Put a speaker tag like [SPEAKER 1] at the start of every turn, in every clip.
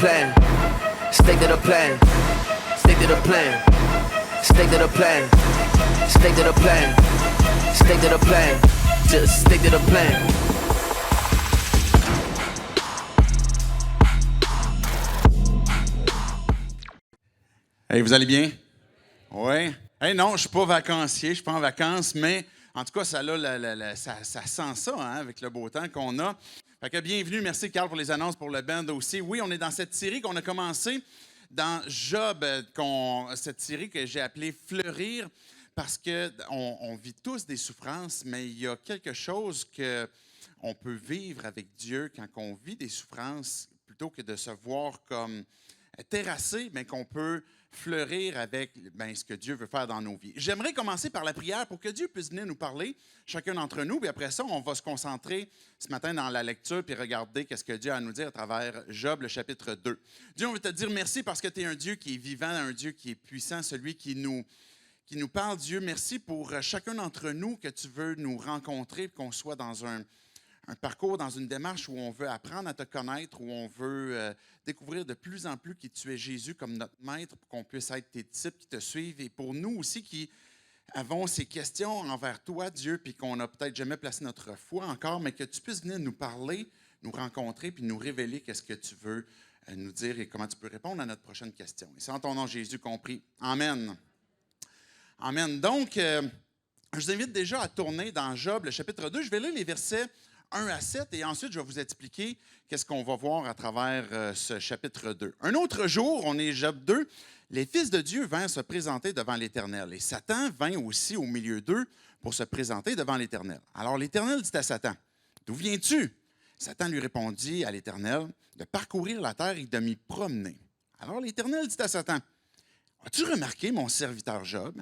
[SPEAKER 1] plan. Stick to the plan. Stick to the plan. Stick to the plan. Stick to the plan. Stick to the plan. Just stick to the plan.
[SPEAKER 2] Hey, vous allez bien? Oui. Hey, non, je ne suis pas vacancier, je ne suis pas en vacances, mais en tout cas, ça sent ça hein, avec le beau temps qu'on a. Fait que bienvenue, merci Carl pour les annonces, pour le band aussi. Oui, on est dans cette série qu'on a commencé dans Job, cette série que j'ai appelée « Fleurir », parce qu'on vit tous des souffrances, mais il y a quelque chose qu'on peut vivre avec Dieu quand on vit des souffrances, plutôt que de se voir comme terrassé, mais qu'on peut fleurir avec ce que Dieu veut faire dans nos vies. J'aimerais commencer par la prière pour que Dieu puisse venir nous parler, chacun d'entre nous, puis après ça, on va se concentrer ce matin dans la lecture puis regarder qu'est-ce que Dieu a à nous dire à travers Job, le chapitre 2. Dieu, on veut te dire merci parce que tu es un Dieu qui est vivant, un Dieu qui est puissant, celui qui nous parle. Dieu, merci pour chacun d'entre nous que tu veux nous rencontrer, qu'on soit dans un parcours, dans une démarche où on veut apprendre à te connaître, où on veut découvrir de plus en plus qui tu es, Jésus, comme notre maître, pour qu'on puisse être tes disciples qui te suivent. Et pour nous aussi qui avons ces questions envers toi, Dieu, puis qu'on n'a peut-être jamais placé notre foi encore, mais que tu puisses venir nous parler, nous rencontrer, puis nous révéler qu'est-ce que tu veux nous dire et comment tu peux répondre à notre prochaine question. Et c'est en ton nom, Jésus, compris. Amen. Amen. Donc, je vous invite déjà à tourner dans Job, le chapitre 2. Je vais lire les versets 1 à 7, et ensuite, je vais vous expliquer qu'est-ce qu'on va voir à travers ce chapitre 2. Un autre jour, on est Job 2, les fils de Dieu vinrent se présenter devant l'Éternel, et Satan vint aussi au milieu d'eux pour se présenter devant l'Éternel. Alors l'Éternel dit à Satan, « D'où viens-tu? » Satan lui répondit à l'Éternel, « De parcourir la terre et de m'y promener. » Alors l'Éternel dit à Satan, « As-tu remarqué mon serviteur Job?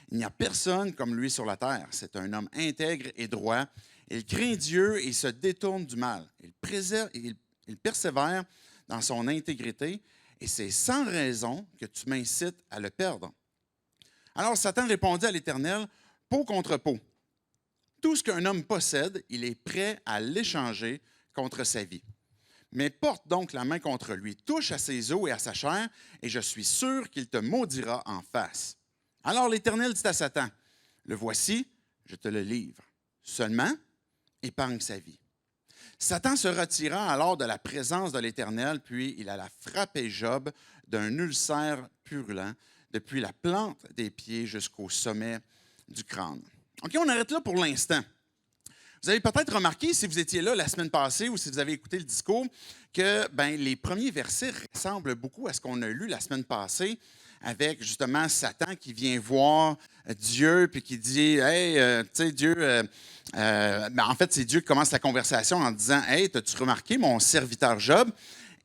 [SPEAKER 2] Il n'y a personne comme lui sur la terre. C'est un homme intègre et droit. Il craint Dieu et se détourne du mal. Il persévère dans son intégrité et c'est sans raison que tu m'incites à le perdre. » Alors Satan répondit à l'Éternel, peau contre peau. Tout ce qu'un homme possède, il est prêt à l'échanger contre sa vie. Mais porte donc la main contre lui, touche à ses os et à sa chair, et je suis sûr qu'il te maudira en face. Alors l'Éternel dit à Satan, « Le voici, je te le livre. Seulement, épargne sa vie. » Satan se retira alors de la présence de l'Éternel, puis il alla frapper Job d'un ulcère purulent, depuis la plante des pieds jusqu'au sommet du crâne. OK, on arrête là pour l'instant. Vous avez peut-être remarqué, si vous étiez là la semaine passée ou si vous avez écouté le discours, que les premiers versets ressemblent beaucoup à ce qu'on a lu la semaine passée, avec justement Satan qui vient voir Dieu puis qui dit « Hey, tu sais, Dieu... en fait, c'est Dieu qui commence la conversation en disant « Hey, as-tu remarqué mon serviteur Job? »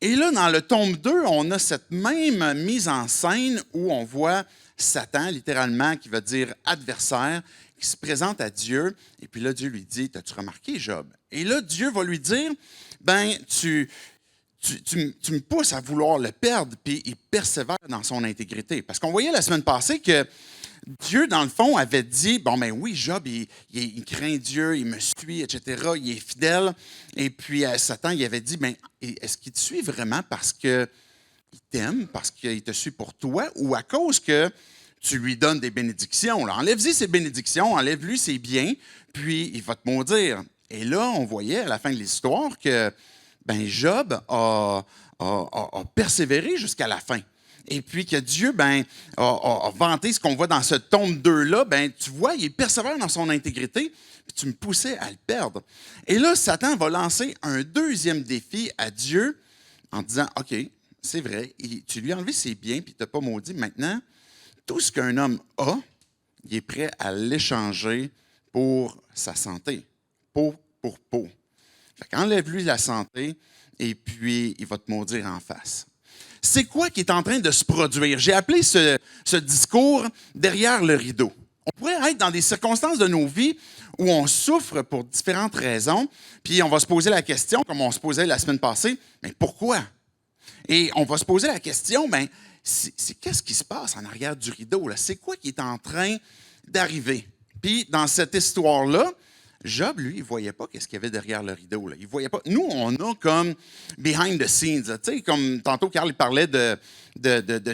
[SPEAKER 2] Et là, dans le tome 2, on a cette même mise en scène où on voit Satan, littéralement, qui veut dire adversaire, qui se présente à Dieu. Et puis là, Dieu lui dit « As-tu remarqué Job? » Et là, Dieu va lui dire « Tu me pousses à vouloir le perdre, puis il persévère dans son intégrité. » Parce qu'on voyait la semaine passée que Dieu, dans le fond, avait dit, oui, Job, il craint Dieu, il me suit, etc., il est fidèle. Et puis, Satan, il avait dit, est-ce qu'il te suit vraiment parce qu'il t'aime, parce qu'il te suit pour toi, ou à cause que tu lui donnes des bénédictions? Là, enlève-lui ses bénédictions, enlève-lui ses biens, puis il va te maudire. Et là, on voyait à la fin de l'histoire que Job a persévéré jusqu'à la fin. Et puis que Dieu a vanté ce qu'on voit dans ce tome 2-là. Tu vois, il persévère dans son intégrité, puis tu me poussais à le perdre. Et là, Satan va lancer un deuxième défi à Dieu en disant, OK, c'est vrai, tu lui as enlevé ses biens, puis tu n'as pas maudit. Maintenant, tout ce qu'un homme a, il est prêt à l'échanger pour sa santé, peau pour peau. Fait qu'enlève-lui la santé et puis il va te maudire en face. C'est quoi qui est en train de se produire? J'ai appelé ce discours « derrière le rideau ». On pourrait être dans des circonstances de nos vies où on souffre pour différentes raisons, puis on va se poser la question, comme on se posait la semaine passée, mais pourquoi? Et on va se poser la question, c'est qu'est-ce qui se passe en arrière du rideau? Là? C'est quoi qui est en train d'arriver? Puis dans cette histoire-là, Job, lui, il ne voyait pas qu'est-ce qu'il y avait derrière le rideau. Là. Il voyait pas. Nous, on a comme behind the scenes. Tu sais, comme tantôt, Carl parlait de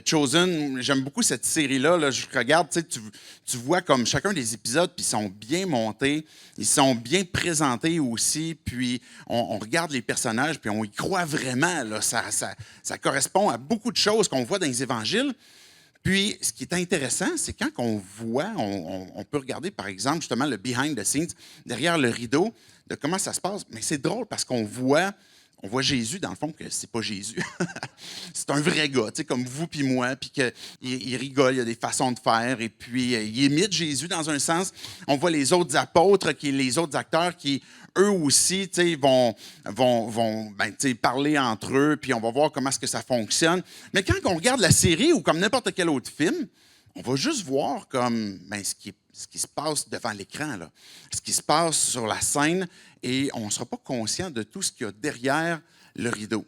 [SPEAKER 2] Chosen. J'aime beaucoup cette série-là. Là. Je regarde, tu vois comme chacun des épisodes, puis ils sont bien montés, ils sont bien présentés aussi, puis on regarde les personnages, puis on y croit vraiment. Là. Ça correspond à beaucoup de choses qu'on voit dans les évangiles. Puis, ce qui est intéressant, c'est quand on voit, on peut regarder, par exemple, justement, le behind the scenes, derrière le rideau, de comment ça se passe. Mais c'est drôle parce qu'on voit Jésus, dans le fond, que c'est pas Jésus. C'est un vrai gars, tu sais, comme vous puis moi, puis qu'il rigole, il a des façons de faire, et puis il imite Jésus dans un sens. On voit les autres apôtres, les autres acteurs qui, eux aussi, tu sais, vont tu sais, parler entre eux, puis on va voir comment est-ce que ça fonctionne. Mais quand on regarde la série ou comme n'importe quel autre film, on va juste voir comme ce qui se passe devant l'écran, là, ce qui se passe sur la scène, et on ne sera pas conscient de tout ce qu'il y a derrière le rideau.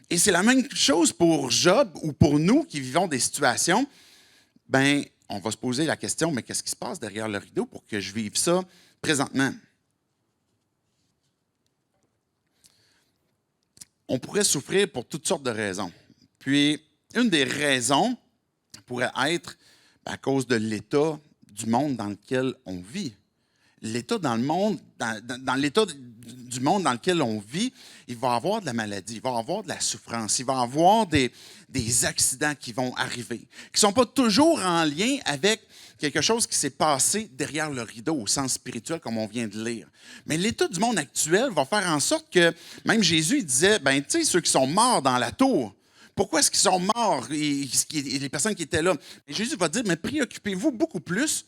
[SPEAKER 2] Et c'est la même chose pour Job ou pour nous qui vivons des situations. On va se poser la question, mais qu'est-ce qui se passe derrière le rideau pour que je vive ça présentement? On pourrait souffrir pour toutes sortes de raisons. Puis, une des raisons pourrait être à cause de l'état du monde dans lequel on vit. L'état dans le monde, dans l'état du monde dans lequel on vit, il va y avoir de la maladie, il va y avoir de la souffrance, il va y avoir des accidents qui vont arriver, qui ne sont pas toujours en lien avec quelque chose qui s'est passé derrière le rideau au sens spirituel, comme on vient de lire. Mais l'état du monde actuel va faire en sorte que, même Jésus il disait, tu sais, ceux qui sont morts dans la tour, pourquoi est-ce qu'ils sont morts, et les personnes qui étaient là? Et Jésus va dire, mais préoccupez-vous beaucoup plus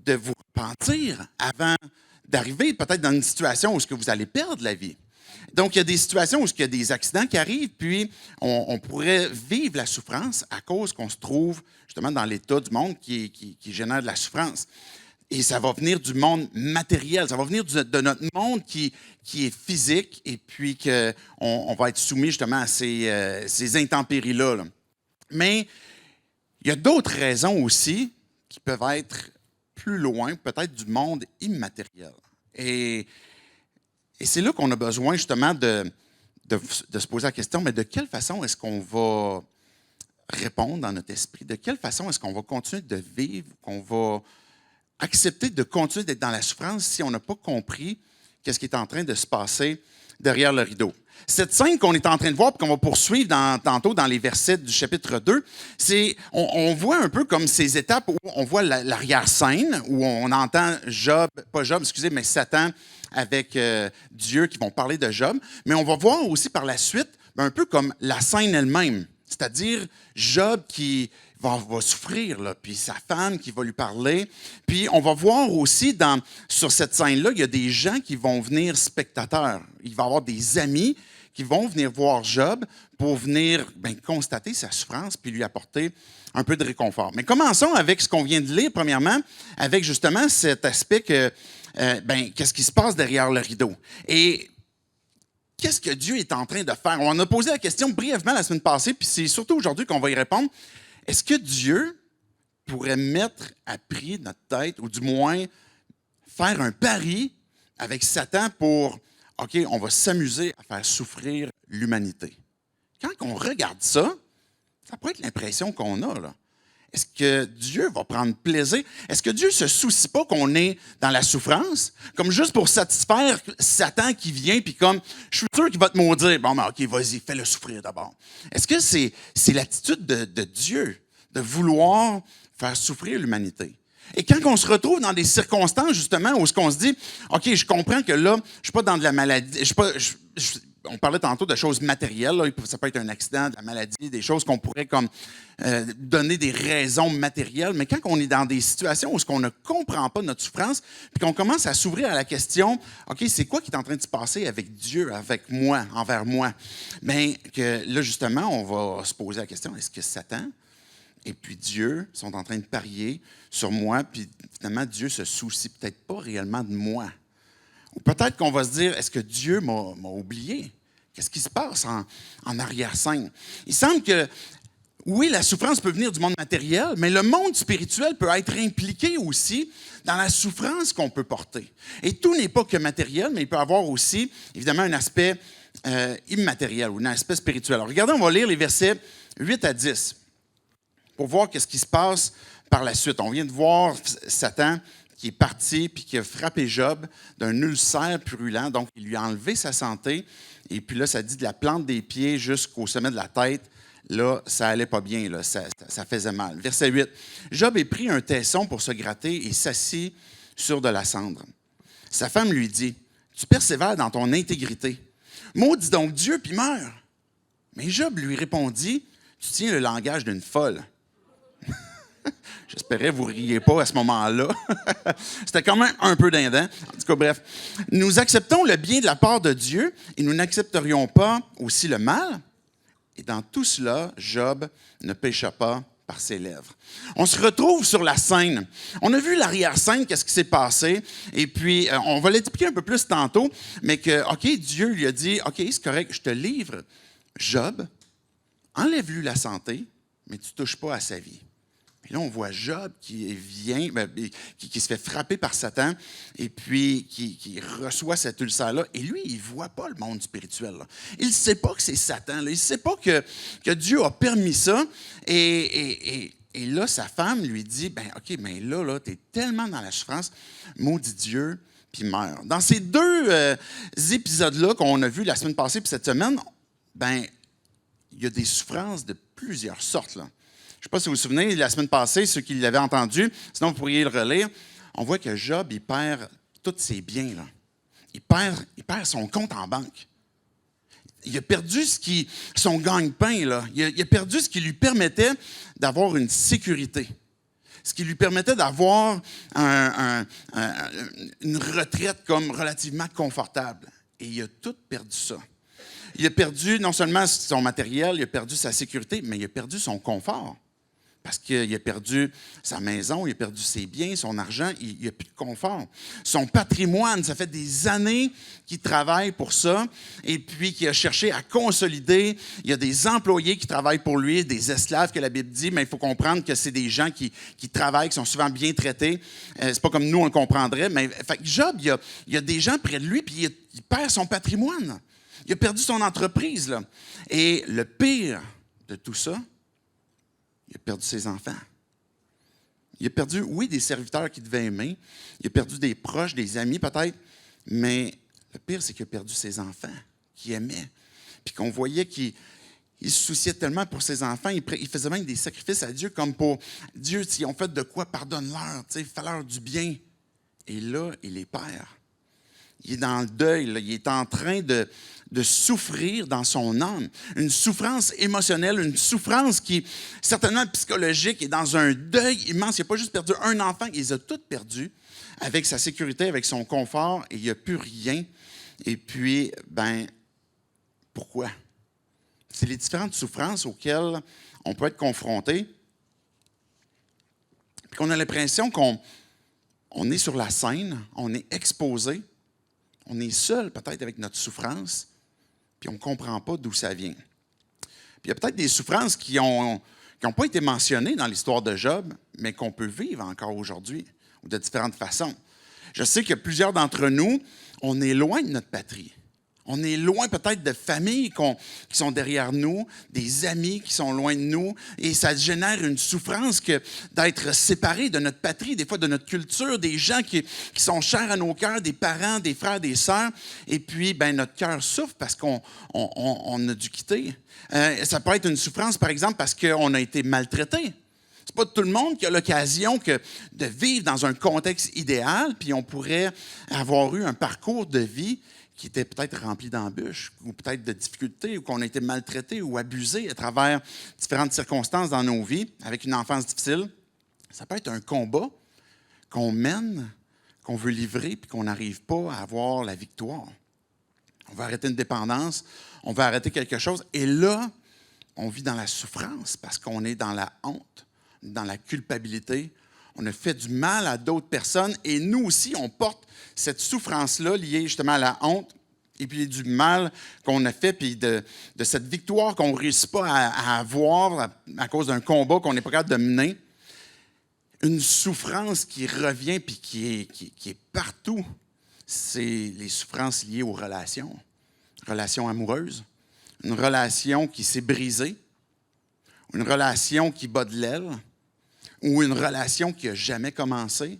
[SPEAKER 2] de vous repentir avant d'arriver peut-être dans une situation où ce que vous allez perdre la vie. Donc, il y a des situations où il y a des accidents qui arrivent, puis on pourrait vivre la souffrance à cause qu'on se trouve justement dans l'état du monde qui génère de la souffrance. Et ça va venir du monde matériel, ça va venir de notre monde qui est physique, et puis qu'on va être soumis justement à ces intempéries-là. Là. Mais il y a d'autres raisons aussi qui peuvent être plus loin, peut-être du monde immatériel. Et c'est là qu'on a besoin justement de se poser la question, mais de quelle façon est-ce qu'on va répondre dans notre esprit? De quelle façon est-ce qu'on va continuer de vivre, qu'on va accepter de continuer d'être dans la souffrance si on n'a pas compris qu'est-ce qui est en train de se passer derrière le rideau? Cette scène qu'on est en train de voir et qu'on va poursuivre tantôt dans les versets du chapitre 2, on voit un peu comme ces étapes où on voit l'arrière-scène, où on entend mais Satan avec Dieu qui vont parler de Job. Mais on va voir aussi par la suite un peu comme la scène elle-même, c'est-à-dire Job qui va souffrir, là, puis sa femme qui va lui parler. Puis on va voir aussi sur cette scène-là, il y a des gens qui vont venir spectateurs. Il va y avoir des amis qui vont venir voir Job pour venir constater sa souffrance puis lui apporter un peu de réconfort. Mais commençons avec ce qu'on vient de lire, premièrement, avec justement cet aspect que, qu'est-ce qui se passe derrière le rideau. Et qu'est-ce que Dieu est en train de faire? On a posé la question brièvement la semaine passée, puis c'est surtout aujourd'hui qu'on va y répondre. Est-ce que Dieu pourrait mettre à prix notre tête, ou du moins faire un pari avec Satan pour, OK, on va s'amuser à faire souffrir l'humanité? Quand on regarde ça, ça pourrait être l'impression qu'on a, là. Est-ce que Dieu va prendre plaisir? Est-ce que Dieu ne se soucie pas qu'on est dans la souffrance? Comme juste pour satisfaire Satan qui vient, puis comme, je suis sûr qu'il va te maudire. Bon, mais OK, vas-y, fais-le souffrir d'abord. Est-ce que c'est l'attitude de Dieu de vouloir faire souffrir l'humanité? Et quand on se retrouve dans des circonstances, justement, où on se dit, OK, je comprends que là, je ne suis pas dans de la maladie, on parlait tantôt de choses matérielles, là, ça peut être un accident, de la maladie, des choses qu'on pourrait comme donner des raisons matérielles, mais quand on est dans des situations où on ne comprend pas notre souffrance, puis qu'on commence à s'ouvrir à la question, OK, c'est quoi qui est en train de se passer avec Dieu, avec moi, envers moi? Bien, que là, justement, on va se poser la question, est-ce que Satan et puis Dieu sont en train de parier sur moi, puis finalement, Dieu se soucie peut-être pas réellement de moi? Ou peut-être qu'on va se dire, est-ce que Dieu m'a oublié? Qu'est-ce qui se passe en arrière-scène? Il semble que oui, la souffrance peut venir du monde matériel, mais le monde spirituel peut être impliqué aussi dans la souffrance qu'on peut porter. Et tout n'est pas que matériel, mais il peut avoir aussi, évidemment, un aspect immatériel ou un aspect spirituel. Alors, regardez, on va lire les versets 8 à 10 pour voir qu'est-ce qui se passe par la suite. On vient de voir Satan qui est parti puis qui a frappé Job d'un ulcère purulent. Donc, il lui a enlevé sa santé. Et puis là, ça dit de la plante des pieds jusqu'au sommet de la tête. Là, ça allait pas bien, là, ça faisait mal. Verset 8. Job ait pris un tesson pour se gratter et s'assit sur de la cendre. Sa femme lui dit, « Tu persévères dans ton intégrité. Maudis donc Dieu, puis meurs. » Mais Job lui répondit, « Tu tiens le langage d'une folle. » J'espérais que vous ne riez pas à ce moment-là. C'était quand même un peu dindant. En tout cas, bref. Nous acceptons le bien de la part de Dieu et nous n'accepterions pas aussi le mal. Et dans tout cela, Job ne pécha pas par ses lèvres. On se retrouve sur la scène. On a vu l'arrière-scène, qu'est-ce qui s'est passé. Et puis, on va l'expliquer un peu plus tantôt, mais que, OK, Dieu lui a dit, OK, c'est correct, je te livre Job, enlève-lui la santé, mais tu ne touches pas à sa vie. Et là, on voit Job qui se fait frapper par Satan et puis qui reçoit cet ulcère-là. Et lui, il ne voit pas le monde spirituel. Là. Il ne sait pas que c'est Satan. Là. Il ne sait pas que Dieu a permis ça. Et là, sa femme lui dit, ben OK, mais là tu es tellement dans la souffrance, maudit Dieu, puis meurs. Dans ces deux épisodes-là qu'on a vus la semaine passée puis cette semaine, ben il y a des souffrances de plusieurs sortes, là. Je ne sais pas si vous vous souvenez, la semaine passée, ceux qui l'avaient entendu, sinon vous pourriez le relire, on voit que Job, il perd tous ses biens. Là. Il perd son compte en banque. Il a perdu son gagne-pain. Là. Il a perdu ce qui lui permettait d'avoir une sécurité. Ce qui lui permettait d'avoir une retraite comme relativement confortable. Et il a tout perdu ça. Il a perdu non seulement son matériel, il a perdu sa sécurité, mais il a perdu son confort. Parce qu'il a perdu sa maison, il a perdu ses biens, son argent, il n'a plus de confort. Son patrimoine, ça fait des années qu'il travaille pour ça et puis qu'il a cherché à consolider. Il y a des employés qui travaillent pour lui, des esclaves que la Bible dit, mais il faut comprendre que c'est des gens qui travaillent, qui sont souvent bien traités. C'est pas comme nous, on le comprendrait. Mais fait que Job, il y a des gens près de lui puis il perd son patrimoine. Il a perdu son entreprise. Là. Et le pire de tout ça, il a perdu ses enfants. Il a perdu, oui, des serviteurs qu'il devait aimer. Il a perdu des proches, des amis peut-être. Mais le pire, c'est qu'il a perdu ses enfants qu'il aimait. Puis qu'on voyait qu'il se souciait tellement pour ses enfants. Il faisait même des sacrifices à Dieu comme pour Dieu, s'ils ont fait de quoi, pardonne-leur. Fais-leur du bien. Et là, il les perd. Il est dans le deuil. Là. Il est en train de souffrir dans son âme. Une souffrance émotionnelle, une souffrance qui est certainement psychologique et dans un deuil immense. Il n'a pas juste perdu un enfant, il les a toutes perdues avec sa sécurité, avec son confort, et il n'y a plus rien. Et puis, pourquoi? C'est les différentes souffrances auxquelles on peut être confronté. Puis qu'on a l'impression qu'on est sur la scène, on est exposé, on est seul peut-être avec notre souffrance, puis on ne comprend pas d'où ça vient. Puis il y a peut-être des souffrances qui n'ont pas été mentionnées dans l'histoire de Job, mais qu'on peut vivre encore aujourd'hui, ou de différentes façons. Je sais que plusieurs d'entre nous, on est loin de notre patrie. On est loin peut-être de familles qui sont derrière nous, des amis qui sont loin de nous, et ça génère une souffrance que d'être séparés de notre patrie, des fois de notre culture, des gens qui sont chers à nos cœurs, des parents, des frères, des sœurs, et puis notre cœur souffre parce qu'on a dû quitter. Ça peut être une souffrance, par exemple, parce qu'on a été maltraité. C'est pas tout le monde qui a l'occasion de vivre dans un contexte idéal, puis on pourrait avoir eu un parcours de vie qui était peut-être rempli d'embûches, ou peut-être de difficultés, ou qu'on a été maltraité ou abusé à travers différentes circonstances dans nos vies, avec une enfance difficile. Ça peut être un combat qu'on mène, qu'on veut livrer, puis qu'on n'arrive pas à avoir la victoire. On veut arrêter une dépendance, on veut arrêter quelque chose, et là, on vit dans la souffrance parce qu'on est dans la honte, dans la culpabilité. On a fait du mal à d'autres personnes et nous aussi, on porte cette souffrance-là liée justement à la honte et puis du mal qu'on a fait, puis de cette victoire qu'on ne réussit pas à avoir à cause d'un combat qu'on n'est pas capable de mener. Une souffrance qui revient puis qui est partout, c'est les souffrances liées aux relations. Relations amoureuses, une relation qui s'est brisée, une relation qui bat de l'aile, ou une relation qui n'a jamais commencé,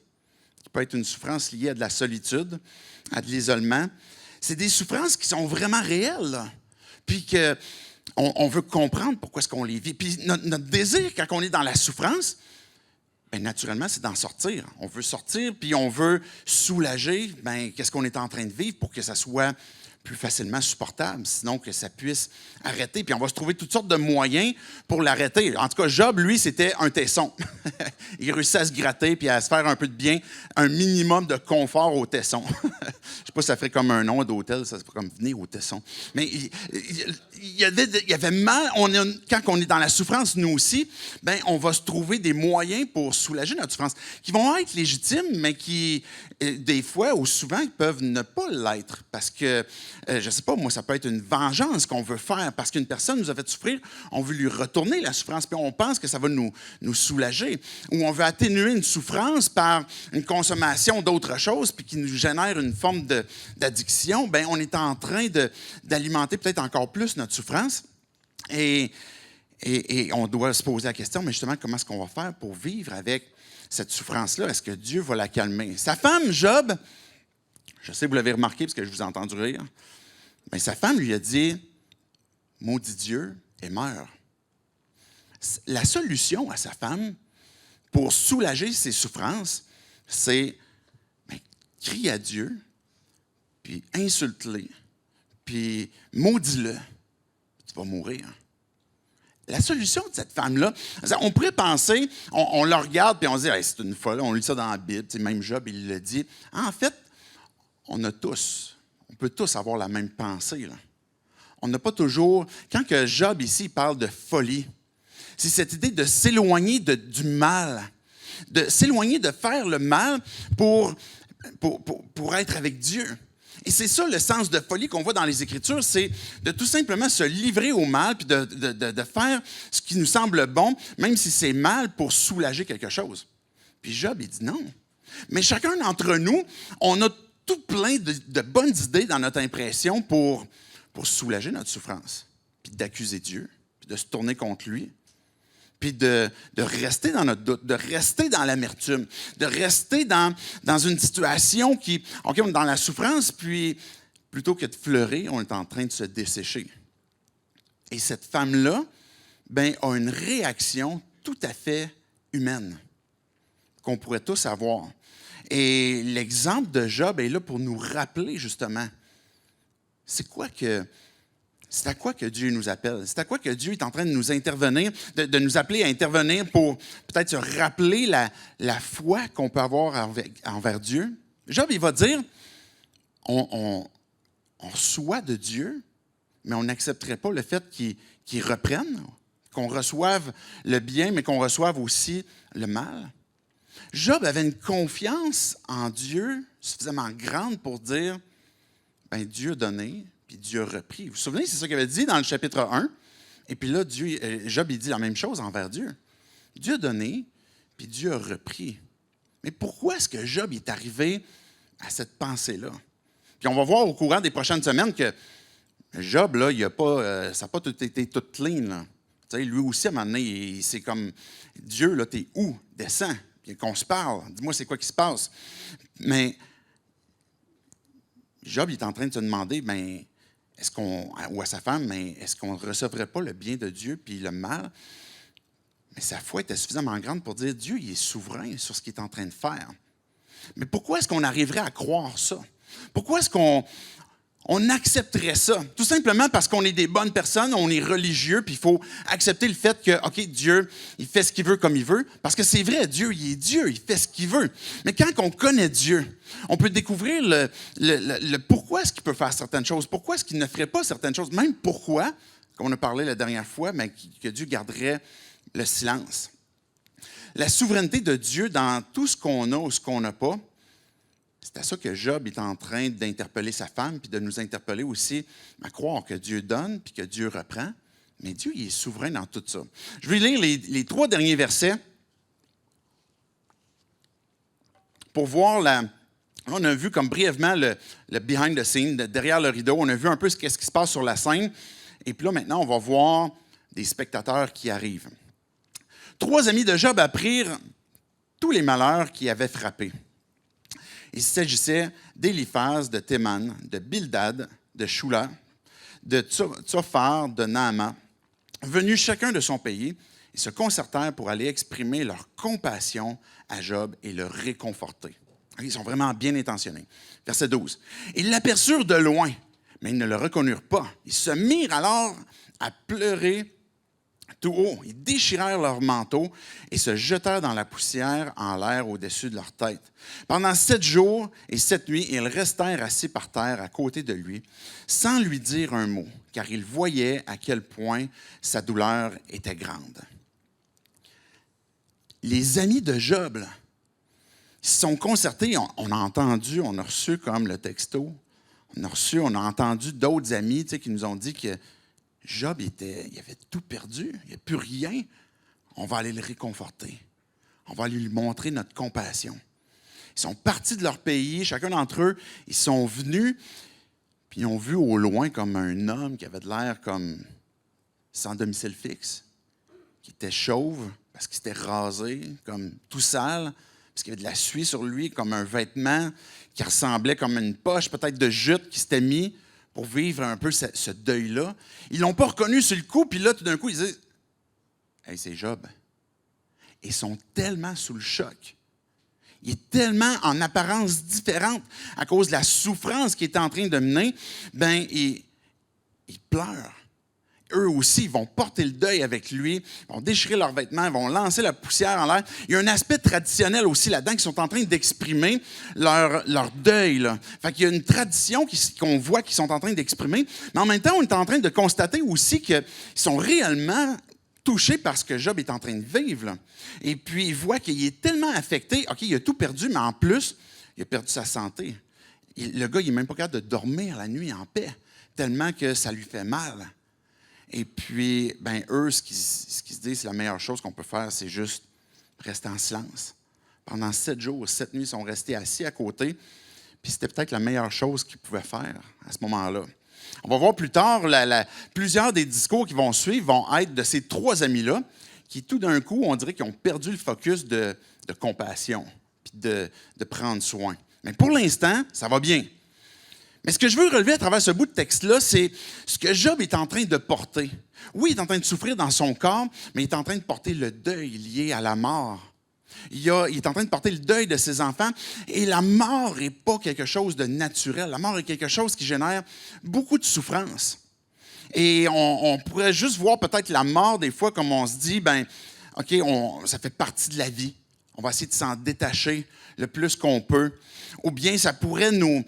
[SPEAKER 2] qui peut être une souffrance liée à de la solitude, à de l'isolement. C'est des souffrances qui sont vraiment réelles, là. Puis qu'on veut comprendre pourquoi est-ce qu'on les vit. Puis notre désir, quand on est dans la souffrance, bien, naturellement, c'est d'en sortir. On veut sortir, puis on veut soulager qu'est-ce qu'on est en train de vivre pour que ça soit plus facilement supportable, sinon que ça puisse arrêter. Puis on va se trouver toutes sortes de moyens pour l'arrêter. En tout cas, Job, lui, c'était un tesson. Il réussit à se gratter puis à se faire un peu de bien, un minimum de confort au tesson. Je ne sais pas si ça ferait comme un nom d'hôtel, ça ferait comme « venez au tesson ». Mais il y avait mal. Quand on est dans la souffrance, nous aussi, on va se trouver des moyens pour soulager notre souffrance, qui vont être légitimes, mais qui, des fois ou souvent, peuvent ne pas l'être. Parce que, je ne sais pas, moi, ça peut être une vengeance qu'on veut faire parce qu'une personne nous a fait souffrir, on veut lui retourner la souffrance, puis on pense que ça va nous soulager. Ou on veut atténuer une souffrance par une consommation d'autre chose, puis qui nous génère une forme d'addiction. On est en train d'alimenter peut-être encore plus notre souffrance. Et on doit se poser la question, mais justement, comment est-ce qu'on va faire pour vivre avec cette souffrance-là? Est-ce que Dieu va la calmer? Sa femme, Job, je sais que vous l'avez remarqué parce que je vous ai entendu rire, mais sa femme lui a dit « Maudit Dieu et meurs ». La solution à sa femme pour soulager ses souffrances, c'est crier à Dieu, puis insulte-le, puis maudis-le, tu vas mourir. La solution de cette femme-là, on pourrait penser, on la regarde puis on se dit hey, « c'est une folle, on lit ça dans la Bible », même Job, il le dit. En fait, on peut tous avoir la même pensée, là. On n'a pas toujours... Quand que Job, ici, parle de folie, c'est cette idée de s'éloigner du mal, de s'éloigner de faire le mal pour être avec Dieu. Et c'est ça le sens de folie qu'on voit dans les Écritures, c'est de tout simplement se livrer au mal puis de faire ce qui nous semble bon, même si c'est mal, pour soulager quelque chose. Puis Job, il dit non. Mais chacun d'entre nous, on a tout plein de bonnes idées dans notre impression pour soulager notre souffrance, puis d'accuser Dieu, puis de se tourner contre lui, puis de rester dans notre doute, de rester dans l'amertume, de rester dans une situation qui, OK, on est dans la souffrance, puis plutôt que de pleurer, on est en train de se dessécher. Et cette femme-là, a une réaction tout à fait humaine qu'on pourrait tous avoir. Et l'exemple de Job est là pour nous rappeler justement, c'est à quoi que Dieu nous appelle? C'est à quoi que Dieu est en train de nous intervenir, de nous appeler à intervenir pour peut-être se rappeler la foi qu'on peut avoir envers Dieu? Job, il va dire, on reçoit de Dieu, mais on n'accepterait pas le fait qu'il reprenne, qu'on reçoive le bien, mais qu'on reçoive aussi le mal. Job avait une confiance en Dieu suffisamment grande pour dire, Dieu a donné, puis Dieu a repris. Vous vous souvenez, c'est ça qu'il avait dit dans le chapitre 1. Et puis là, Job, il dit la même chose envers Dieu. Dieu a donné, puis Dieu a repris. Mais pourquoi est-ce que Job est arrivé à cette pensée-là? Puis on va voir au courant des prochaines semaines que Job, là, ça n'a pas tout été tout clean, là. Tu sais, lui aussi, à un moment donné, c'est comme, Dieu, là, t'es où? Descends, puis qu'on se parle. Dis-moi, c'est quoi qui se passe? Mais Job, il est en train de se demander, ou à sa femme, est-ce qu'on ne recevrait pas le bien de Dieu puis le mal? Mais sa foi était suffisamment grande pour dire, Dieu, il est souverain sur ce qu'il est en train de faire. Mais pourquoi est-ce qu'on arriverait à croire ça? Pourquoi est-ce qu'on accepterait ça? Tout simplement parce qu'on est des bonnes personnes, on est religieux, puis il faut accepter le fait que, OK, Dieu, il fait ce qu'il veut comme il veut. Parce que c'est vrai, Dieu, il fait ce qu'il veut. Mais quand on connaît Dieu, on peut découvrir le pourquoi est-ce qu'il peut faire certaines choses, pourquoi est-ce qu'il ne ferait pas certaines choses, même pourquoi, comme on a parlé la dernière fois, mais que Dieu garderait le silence. La souveraineté de Dieu dans tout ce qu'on a ou ce qu'on n'a pas, C'est à ça que Job est en train d'interpeller sa femme, puis de nous interpeller aussi à croire que Dieu donne, puis que Dieu reprend. Mais Dieu, il est souverain dans tout ça. Je vais lire les 3 derniers versets pour voir on a vu comme brièvement le behind the scene, derrière le rideau. On a vu un peu ce qui se passe sur la scène. Et puis là, maintenant, on va voir des spectateurs qui arrivent. 3 amis de Job apprirent tous les malheurs qui avaient frappé. Il s'agissait d'Éliphaz, de Théman, de Bildad, de Shula, de Tsophar, de Naama. Venus chacun de son pays, ils se concertèrent pour aller exprimer leur compassion à Job et le réconforter. Ils sont vraiment bien intentionnés. Verset 12. Ils l'aperçurent de loin, mais ils ne le reconnurent pas. Ils se mirent alors à pleurer tout haut. Ils déchirèrent leurs manteaux et se jetèrent dans la poussière en l'air au-dessus de leur tête. Pendant 7 jours et 7 nuits, ils restèrent assis par terre à côté de lui, sans lui dire un mot, car ils voyaient à quel point sa douleur était grande. Les amis de Job, là, ils se sont concertés, on a entendu, on a reçu comme le texto, on a entendu d'autres amis qui nous ont dit que Job, il avait tout perdu, il n'y a plus rien. On va aller le réconforter. On va lui montrer notre compassion. Ils sont partis de leur pays, chacun d'entre eux, ils sont venus, puis ils ont vu au loin comme un homme qui avait de l'air comme sans domicile fixe, qui était chauve parce qu'il s'était rasé, comme tout sale, parce qu'il y avait de la suie sur lui, comme un vêtement qui ressemblait comme une poche, peut-être de jute, qui s'était mis pour vivre un peu ce deuil-là. Ils ne l'ont pas reconnu sur le coup, puis là, tout d'un coup, ils disent « Hey, c'est Job. » Ils sont tellement sous le choc. Il est tellement en apparence différente à cause de la souffrance qu'il est en train de mener, bien, ils pleurent. Eux aussi, ils vont porter le deuil avec lui, ils vont déchirer leurs vêtements, ils vont lancer la poussière en l'air. Il y a un aspect traditionnel aussi là-dedans qu'ils sont en train d'exprimer leur deuil. Là. Fait qu'il y a une tradition qu'on voit qu'ils sont en train d'exprimer, mais en même temps, on est en train de constater aussi qu'ils sont réellement touchés par ce que Job est en train de vivre. Là. Et puis, ils voient qu'il est tellement affecté. OK, il a tout perdu, mais en plus, il a perdu sa santé. Le gars, il n'est même pas capable de dormir la nuit en paix, tellement que ça lui fait mal. Et puis, ben eux, ce qu'ils se disent, c'est la meilleure chose qu'on peut faire, c'est juste rester en silence. Pendant 7 jours, 7 nuits, ils sont restés assis à côté. Puis c'était peut-être la meilleure chose qu'ils pouvaient faire à ce moment-là. On va voir plus tard, plusieurs des discours qui vont suivre vont être de ces 3 amis-là, qui tout d'un coup, on dirait qu'ils ont perdu le focus de compassion, puis de prendre soin. Mais pour l'instant, ça va bien. Mais ce que je veux relever à travers ce bout de texte-là, c'est ce que Job est en train de porter. Oui, il est en train de souffrir dans son corps, mais il est en train de porter le deuil lié à la mort. Il est en train de porter le deuil de ses enfants. Et la mort n'est pas quelque chose de naturel. La mort est quelque chose qui génère beaucoup de souffrance. Et on pourrait juste voir peut-être la mort des fois comme on se dit, ben, OK, ça fait partie de la vie. On va essayer de s'en détacher le plus qu'on peut. Ou bien ça pourrait nous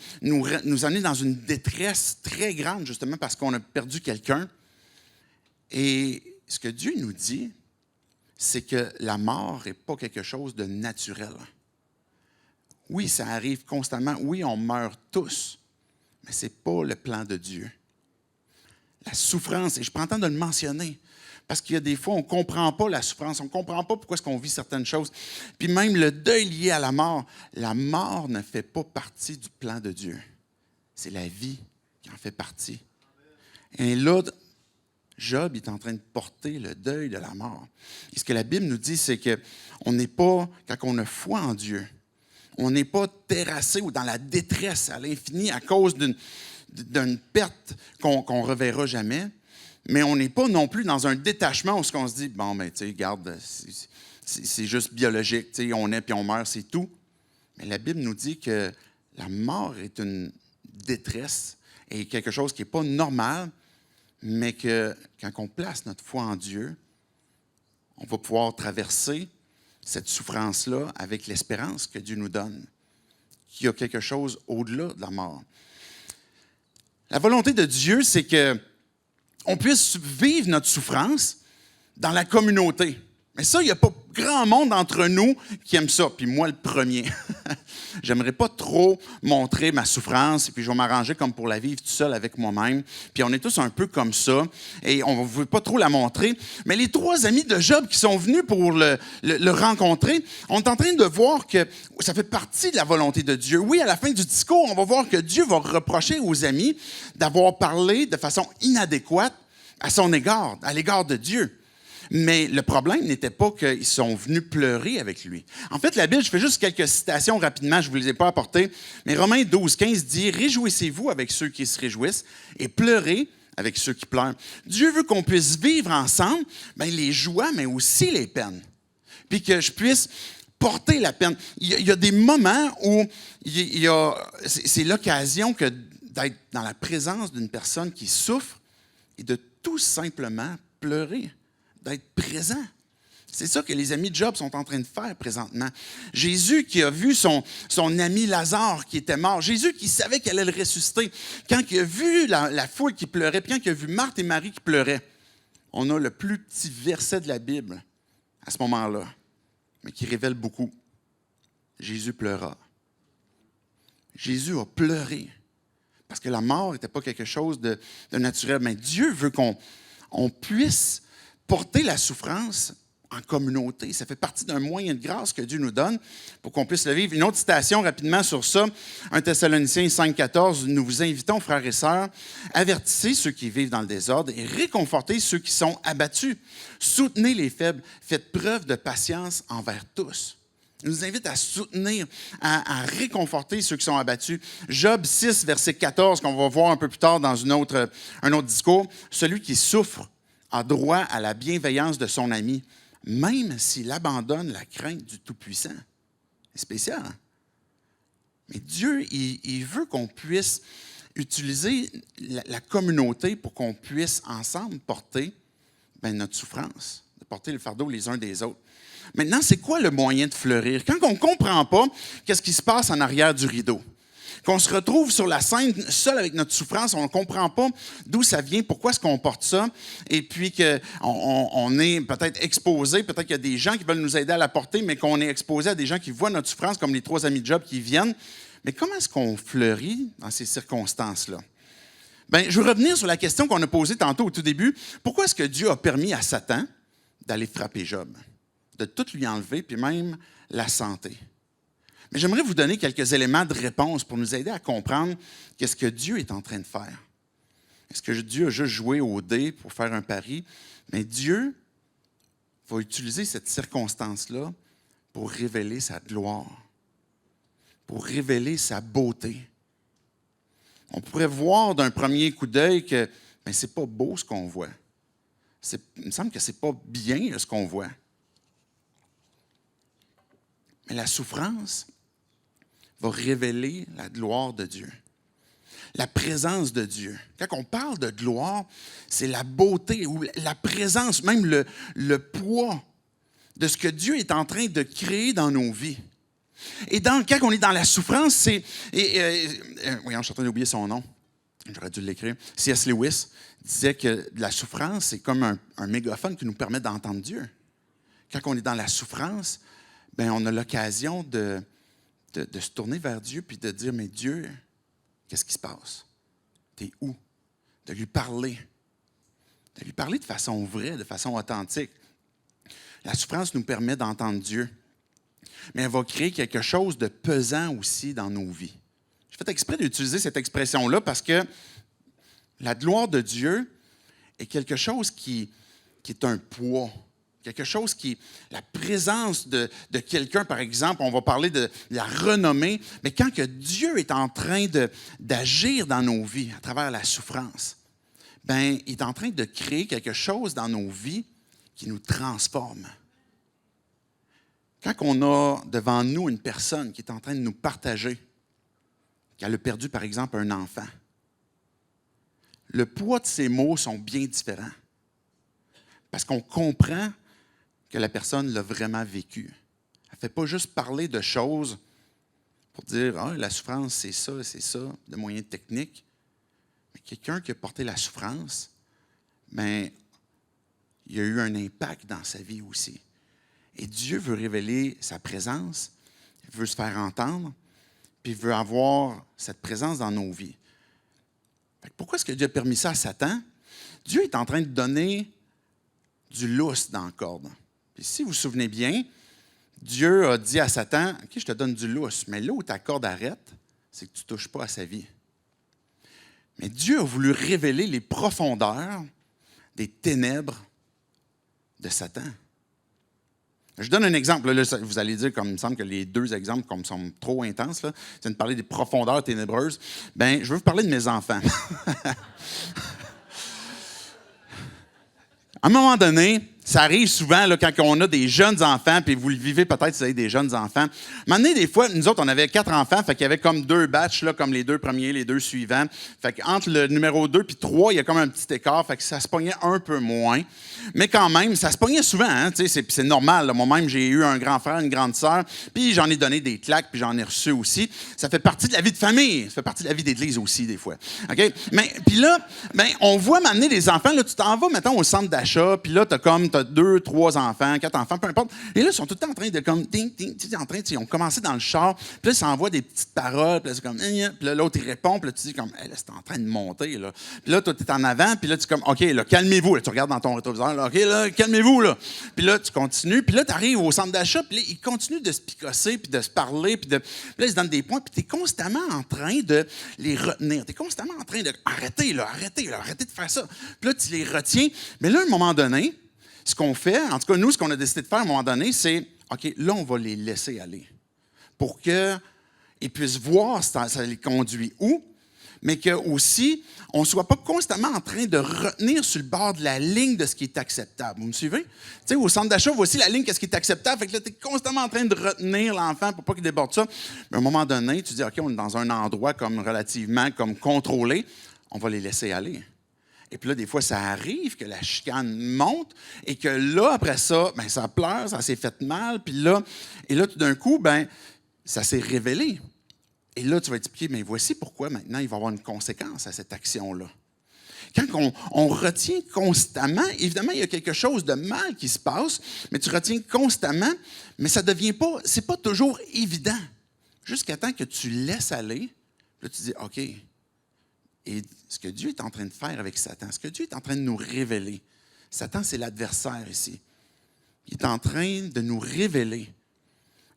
[SPEAKER 2] amener dans une détresse très grande, justement parce qu'on a perdu quelqu'un. Et ce que Dieu nous dit, c'est que la mort n'est pas quelque chose de naturel. Oui, ça arrive constamment. Oui, on meurt tous, mais ce n'est pas le plan de Dieu. La souffrance, et je prends le temps de le mentionner, parce qu'il y a des fois, on ne comprend pas la souffrance, on ne comprend pas pourquoi est-ce qu'on vit certaines choses. Puis même le deuil lié à la mort ne fait pas partie du plan de Dieu. C'est la vie qui en fait partie. Et là, Job est en train de porter le deuil de la mort. Et ce que la Bible nous dit, c'est qu'on n'est pas, quand on a foi en Dieu, on n'est pas terrassé ou dans la détresse à l'infini à cause d'une perte qu'on ne reverra jamais. Mais on n'est pas non plus dans un détachement où on se dit, bon, ben, tu sais, regarde, c'est juste biologique, tu sais, on est puis on meurt, c'est tout. Mais la Bible nous dit que la mort est une détresse et quelque chose qui n'est pas normal, mais que quand on place notre foi en Dieu, on va pouvoir traverser cette souffrance-là avec l'espérance que Dieu nous donne, qu'il y a quelque chose au-delà de la mort. La volonté de Dieu, c'est que on puisse vivre notre souffrance dans la communauté. Mais ça, il n'y a pas grand monde d'entre nous qui aime ça, puis moi le premier. J'aimerais pas trop montrer ma souffrance, et puis je vais m'arranger comme pour la vivre tout seul avec moi-même. Puis on est tous un peu comme ça, et on ne veut pas trop la montrer. Mais les 3 amis de Job qui sont venus pour le rencontrer, on est en train de voir que ça fait partie de la volonté de Dieu. Oui, à la fin du discours, on va voir que Dieu va reprocher aux amis d'avoir parlé de façon inadéquate à son égard, à l'égard de Dieu. Mais le problème n'était pas qu'ils sont venus pleurer avec lui. En fait, la Bible, je fais juste quelques citations rapidement, je ne vous les ai pas apportées, mais Romains 12,15 dit « Réjouissez-vous avec ceux qui se réjouissent et pleurez avec ceux qui pleurent. » Dieu veut qu'on puisse vivre ensemble les joies, mais aussi les peines. Puis que je puisse porter la peine. Il y a des moments où c'est l'occasion d'être dans la présence d'une personne qui souffre et de tout simplement pleurer. D'être présent. C'est ça que les amis de Job sont en train de faire présentement. Jésus qui a vu son ami Lazare qui était mort, Jésus qui savait qu'elle allait le ressusciter, quand il a vu la foule qui pleurait, puis quand il a vu Marthe et Marie qui pleuraient, on a le plus petit verset de la Bible à ce moment-là, mais qui révèle beaucoup. Jésus pleura. Jésus a pleuré, parce que la mort n'était pas quelque chose de naturel, mais Dieu veut qu'on puisse porter la souffrance en communauté. Ça fait partie d'un moyen de grâce que Dieu nous donne pour qu'on puisse le vivre. Une autre citation rapidement sur ça, 1 Thessaloniciens 5,14, nous vous invitons, frères et sœurs, avertissez ceux qui vivent dans le désordre et réconfortez ceux qui sont abattus. Soutenez les faibles, faites preuve de patience envers tous. Il nous invite à soutenir, à réconforter ceux qui sont abattus. Job 6, verset 14, qu'on va voir un peu plus tard dans un autre discours, celui qui souffre a droit à la bienveillance de son ami, même s'il abandonne la crainte du Tout-Puissant. C'est spécial, hein? Mais Dieu, il veut qu'on puisse utiliser la communauté pour qu'on puisse ensemble porter notre souffrance, de porter le fardeau les uns des autres. Maintenant, c'est quoi le moyen de fleurir? Quand on ne comprend pas qu'est-ce qui se passe en arrière du rideau, qu'on se retrouve sur la scène seul avec notre souffrance, on ne comprend pas d'où ça vient, pourquoi est-ce qu'on porte ça, et puis qu'on est peut-être exposé, peut-être qu'il y a des gens qui veulent nous aider à la porter, mais qu'on est exposé à des gens qui voient notre souffrance, comme les 3 amis de Job qui viennent. Mais comment est-ce qu'on fleurit dans ces circonstances-là? Bien, je veux revenir sur la question qu'on a posée tantôt au tout début. Pourquoi est-ce que Dieu a permis à Satan d'aller frapper Job, de tout lui enlever, puis même la santé? Mais j'aimerais vous donner quelques éléments de réponse pour nous aider à comprendre qu'est-ce que Dieu est en train de faire. Est-ce que Dieu a juste joué au dé pour faire un pari? Mais Dieu va utiliser cette circonstance-là pour révéler sa gloire, pour révéler sa beauté. On pourrait voir d'un premier coup d'œil que ce n'est pas beau ce qu'on voit. Il me semble que ce n'est pas bien ce qu'on voit. Mais la souffrance va révéler la gloire de Dieu, la présence de Dieu. Quand on parle de gloire, c'est la beauté ou la présence, même le poids de ce que Dieu est en train de créer dans nos vies. Et quand on est dans la souffrance, c'est... voyons, je suis en train d'oublier son nom. J'aurais dû l'écrire. C.S. Lewis disait que la souffrance, c'est comme un mégaphone qui nous permet d'entendre Dieu. Quand on est dans la souffrance, on a l'occasion de se tourner vers Dieu puis de dire, mais Dieu, qu'est-ce qui se passe? T'es où? De lui parler. De lui parler de façon vraie, de façon authentique. La souffrance nous permet d'entendre Dieu. Mais elle va créer quelque chose de pesant aussi dans nos vies. J'ai fait exprès d'utiliser cette expression-là parce que la gloire de Dieu est quelque chose qui est un poids. Quelque chose la présence de quelqu'un, par exemple, on va parler de la renommée, mais quand que Dieu est en train d'agir dans nos vies à travers la souffrance, il est en train de créer quelque chose dans nos vies qui nous transforme. Quand on a devant nous une personne qui est en train de nous partager qu'elle a perdu, par exemple, un enfant, le poids de ses mots sont bien différents parce qu'on comprend que la personne l'a vraiment vécu. Elle ne fait pas juste parler de choses pour dire « Ah, la souffrance, c'est ça, de moyens techniques. » Mais quelqu'un qui a porté la souffrance, il y a eu un impact dans sa vie aussi. Et Dieu veut révéler sa présence, il veut se faire entendre, puis il veut avoir cette présence dans nos vies. Pourquoi est-ce que Dieu a permis ça à Satan? Dieu est en train de donner du lousse dans la corde. Puis si vous vous souvenez bien, Dieu a dit à Satan, « OK, je te donne du lousse, mais là où ta corde arrête, c'est que tu ne touches pas à sa vie. » Mais Dieu a voulu révéler les profondeurs des ténèbres de Satan. Je donne un exemple. Là, vous allez dire, comme il me semble que les deux exemples comme sont trop intenses, là, c'est de parler des profondeurs ténébreuses. Bien, je veux vous parler de mes enfants. À un moment donné, ça arrive souvent là, quand on a des jeunes enfants, puis vous le vivez peut-être si vous avez des jeunes enfants. À un moment donné, des fois, nous autres, on avait 4 enfants, fait qu'il y avait comme 2 batchs, là, comme les 2 premiers, les 2 suivants. Fait qu'entre le numéro 2 puis 3, il y a comme un petit écart, fait que ça se pognait un peu moins. Mais quand même, ça se pognait souvent, hein, c'est normal. Là. Moi-même, j'ai eu un grand frère, une grande sœur, puis j'en ai donné des claques, puis j'en ai reçu aussi. Ça fait partie de la vie de famille, ça fait partie de la vie d'église aussi, des fois. OK? Mais puis là, ben, on voit m'amener des enfants, là, tu t'en vas, mettons, au centre d'achat, puis là, t'as 2, 3 enfants, 4 enfants, peu importe. Et là, ils sont tout le temps en train de comme ting, ting, en train, ils ont commencé dans le char, puis là, ils s'envoient des petites paroles, puis là, c'est comme puis là, l'autre, il répond, puis là, tu dis comme hey, là, c'est en train de monter, là. Puis là, toi, tu es en avant, puis là, tu es comme OK, là, calmez-vous. Là, tu regardes dans ton rétroviseur, là, OK, là, calmez-vous, là. Puis là, tu continues, puis là, tu arrives au centre d'achat, puis là, ils continuent de se picosser, puis de se parler, puis là, ils se donnent des points, puis tu es constamment en train de les retenir. Tu es constamment en train de arrêtez de faire ça. Puis là, tu les retiens. Mais là, à un moment donné, ce qu'on fait, en tout cas, nous, ce qu'on a décidé de faire à un moment donné, c'est, OK, là, on va les laisser aller pour qu'ils puissent voir ça les conduit où, mais qu'aussi, on ne soit pas constamment en train de retenir sur le bord de la ligne de ce qui est acceptable. Vous me suivez? Tu sais, au centre d'achat, voici la ligne, qu'est-ce qui est acceptable. Fait que là, tu es constamment en train de retenir l'enfant pour pas qu'il déborde ça. Mais à un moment donné, tu dis, OK, on est dans un endroit comme relativement comme contrôlé, on va les laisser aller. Et puis là, des fois, ça arrive que la chicane monte et que là, après ça, bien, ça pleure, ça s'est fait mal. Puis là, tout d'un coup, bien, ça s'est révélé. Et là, tu vas expliquer, mais voici pourquoi maintenant il va y avoir une conséquence à cette action-là. Quand on retient constamment, évidemment, il y a quelque chose de mal qui se passe, mais tu retiens constamment, mais ça devient pas, c'est pas toujours évident. Jusqu'à temps que tu laisses aller, là, tu dis, OK. Et ce que Dieu est en train de faire avec Satan, ce que Dieu est en train de nous révéler, Satan, c'est l'adversaire ici. Il est en train de nous révéler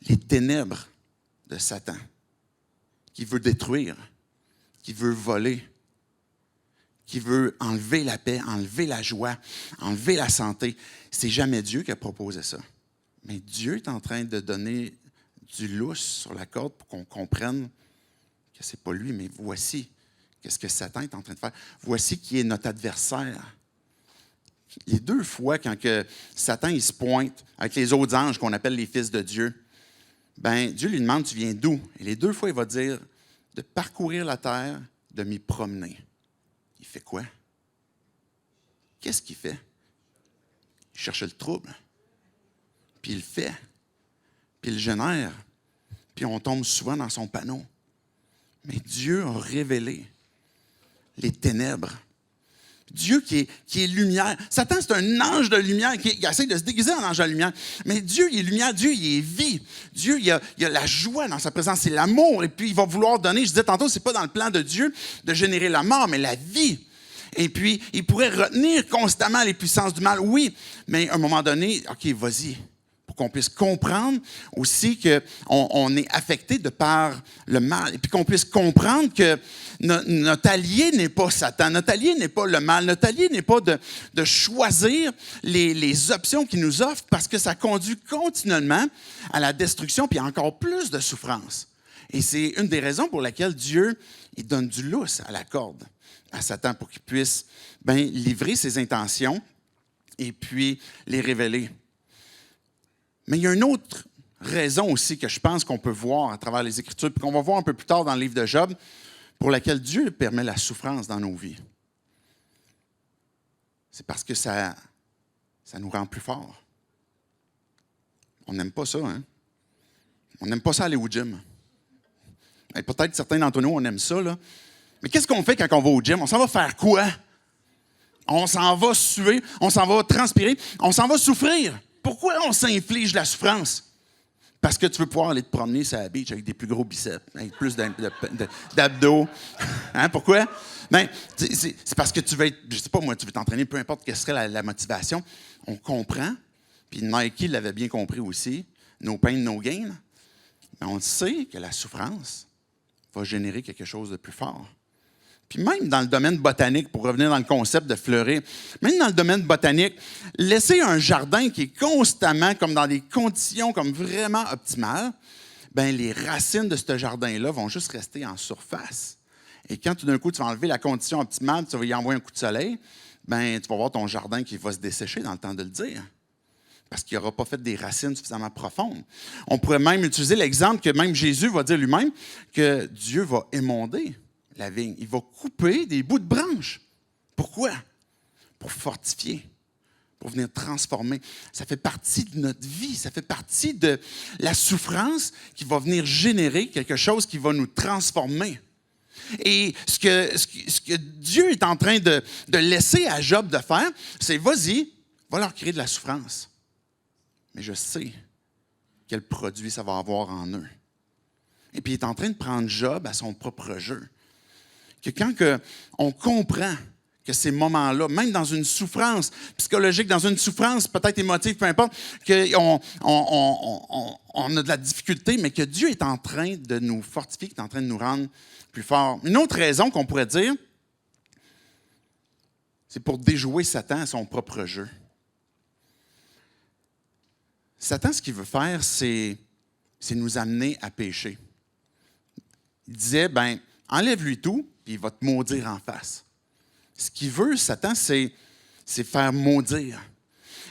[SPEAKER 2] les ténèbres de Satan, qui veut détruire, qui veut voler, qui veut enlever la paix, enlever la joie, enlever la santé. C'est jamais Dieu qui a proposé ça. Mais Dieu est en train de donner du lousse sur la corde pour qu'on comprenne que ce n'est pas lui, mais voici qu'est-ce que Satan est en train de faire. Voici qui est notre adversaire. Les 2 fois, quand que Satan il se pointe avec les autres anges qu'on appelle les fils de Dieu, ben Dieu lui demande, tu viens d'où? Et les 2 fois, il va dire de parcourir la terre, de m'y promener. Il fait quoi? Qu'est-ce qu'il fait? Il cherche le trouble. Puis il le fait. Puis il le génère. Puis on tombe souvent dans son panneau. Mais Dieu a révélé les ténèbres. Dieu qui est lumière. Satan, c'est un ange de lumière qui essaie de se déguiser en ange de lumière. Mais Dieu, il est lumière. Dieu, il est vie. Dieu, il a la joie dans sa présence. C'est l'amour. Et puis, il va vouloir donner, je disais tantôt, c'est pas dans le plan de Dieu de générer la mort, mais la vie. Et puis, il pourrait retenir constamment les puissances du mal. Oui, mais à un moment donné, OK, vas-y. Pour qu'on puisse comprendre aussi qu'on est affecté de par le mal. Et puis qu'on puisse comprendre que notre allié n'est pas Satan, notre allié n'est pas le mal, notre allié n'est pas de choisir les options qu'il nous offre parce que ça conduit continuellement à la destruction puis encore plus de souffrance. Et c'est une des raisons pour laquelle Dieu il donne du lousse à la corde à Satan pour qu'il puisse livrer ses intentions et puis les révéler. Mais il y a une autre raison aussi que je pense qu'on peut voir à travers les Écritures, puis qu'on va voir un peu plus tard dans le livre de Job, pour laquelle Dieu permet la souffrance dans nos vies. C'est parce que ça nous rend plus forts. On n'aime pas ça, hein? On n'aime pas ça aller au gym. Et peut-être certains d'entre nous, on aime ça, là. Mais qu'est-ce qu'on fait quand on va au gym? On s'en va faire quoi? On s'en va suer, on s'en va transpirer, on s'en va souffrir. Pourquoi on s'inflige la souffrance? Parce que tu veux pouvoir aller te promener sur la beach avec des plus gros biceps, avec plus d'abdos. Hein, pourquoi? Ben, c'est parce que tu veux être, je sais pas moi, tu veux t'entraîner, peu importe quelle serait la motivation. On comprend, puis Nike l'avait bien compris aussi, no pain, no gain. Mais on sait que la souffrance va générer quelque chose de plus fort. Puis même dans le domaine botanique, pour revenir dans le concept de fleurir, même dans le domaine botanique, laisser un jardin qui est constamment comme dans des conditions comme vraiment optimales, bien, les racines de ce jardin-là vont juste rester en surface. Et quand tout d'un coup, tu vas enlever la condition optimale, tu vas y envoyer un coup de soleil, bien, tu vas voir ton jardin qui va se dessécher dans le temps de le dire. Parce qu'il n'aura pas fait des racines suffisamment profondes. On pourrait même utiliser l'exemple que même Jésus va dire lui-même que Dieu va émonder la vigne. Il va couper des bouts de branches. Pourquoi? Pour fortifier, pour venir transformer. Ça fait partie de notre vie, ça fait partie de la souffrance qui va venir générer quelque chose qui va nous transformer. Et ce que Dieu est en train de laisser à Job de faire, c'est vas-y, va leur créer de la souffrance. Mais je sais quel produit ça va avoir en eux. Et puis il est en train de prendre Job à son propre jeu. Que quand on comprend que ces moments-là, même dans une souffrance psychologique, dans une souffrance peut-être émotive, peu importe, qu'on a de la difficulté, mais que Dieu est en train de nous fortifier, qu'il est en train de nous rendre plus forts. Une autre raison qu'on pourrait dire, c'est pour déjouer Satan à son propre jeu. Satan, ce qu'il veut faire, c'est nous amener à pécher. Il disait, bien, enlève-lui tout, puis il va te maudire en face. Ce qu'il veut, Satan, c'est faire maudire.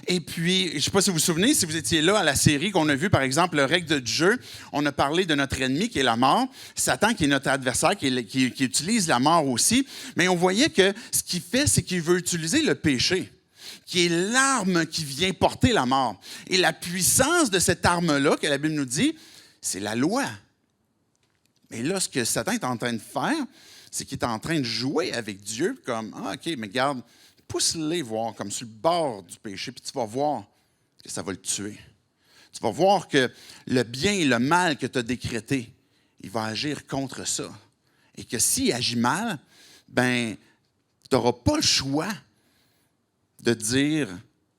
[SPEAKER 2] Et puis, je ne sais pas si vous vous souvenez, si vous étiez là à la série qu'on a vue, par exemple, le règle du jeu, on a parlé de notre ennemi qui est la mort, Satan qui est notre adversaire, qui utilise la mort aussi, mais on voyait que ce qu'il fait, c'est qu'il veut utiliser le péché, qui est l'arme qui vient porter la mort. Et la puissance de cette arme-là, que la Bible nous dit, c'est la loi. Mais là, ce que Satan est en train de faire, c'est qu'il est en train de jouer avec Dieu comme, OK, mais regarde, pousse-les voir comme sur le bord du péché, puis tu vas voir que ça va le tuer. Tu vas voir que le bien et le mal que tu as décrété, il va agir contre ça. Et que s'il agit mal, ben, tu n'auras pas le choix de dire,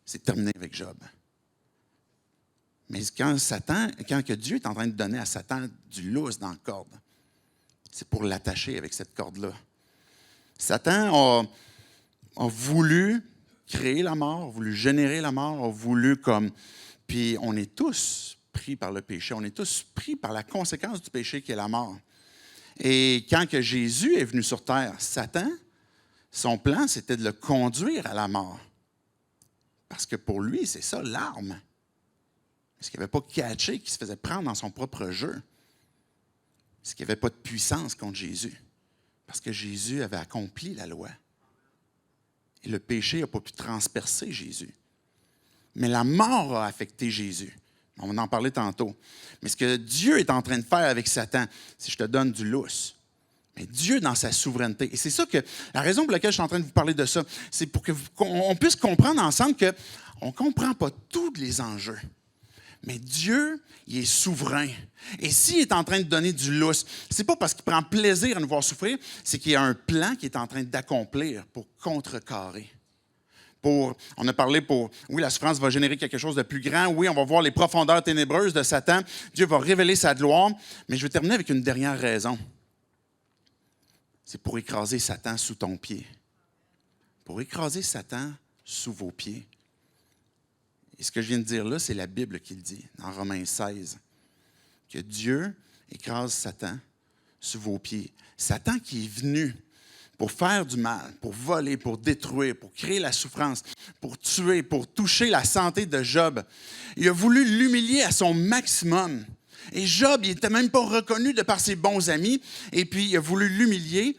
[SPEAKER 2] c'est terminé avec Job. Mais quand que Dieu est en train de donner à Satan du lousse dans la corde, c'est pour l'attacher avec cette corde-là. Satan a voulu créer la mort, a voulu générer la mort, a voulu comme... Puis on est tous pris par le péché, on est tous pris par la conséquence du péché qui est la mort. Et quand que Jésus est venu sur terre, Satan, son plan, c'était de le conduire à la mort. Parce que pour lui, c'est ça l'arme. Parce qu'il n'avait pas catché, qu'il se faisait prendre dans son propre jeu. Parce qu'il n'y avait pas de puissance contre Jésus. Parce que Jésus avait accompli la loi. Et le péché n'a pas pu transpercer Jésus. Mais la mort a affecté Jésus. On va en parler tantôt. Mais ce que Dieu est en train de faire avec Satan, c'est je te donne du lousse. Mais Dieu dans sa souveraineté. Et c'est ça que, la raison pour laquelle je suis en train de vous parler de ça, c'est pour qu'on puisse comprendre ensemble qu'on ne comprend pas tous les enjeux. Mais Dieu, il est souverain. Et s'il est en train de donner du lousse, ce n'est pas parce qu'il prend plaisir à nous voir souffrir, c'est qu'il y a un plan qu'il est en train d'accomplir pour contrecarrer. On a parlé oui, la souffrance va générer quelque chose de plus grand. Oui, on va voir les profondeurs ténébreuses de Satan. Dieu va révéler sa gloire. Mais je vais terminer avec une dernière raison. C'est pour écraser Satan sous ton pied. Pour écraser Satan sous vos pieds. Et ce que je viens de dire là, c'est la Bible qui le dit, dans Romains 16, que Dieu écrase Satan sous vos pieds. Satan qui est venu pour faire du mal, pour voler, pour détruire, pour créer la souffrance, pour tuer, pour toucher la santé de Job. Il a voulu l'humilier à son maximum. Et Job, il n'était même pas reconnu de par ses bons amis, et puis il a voulu l'humilier.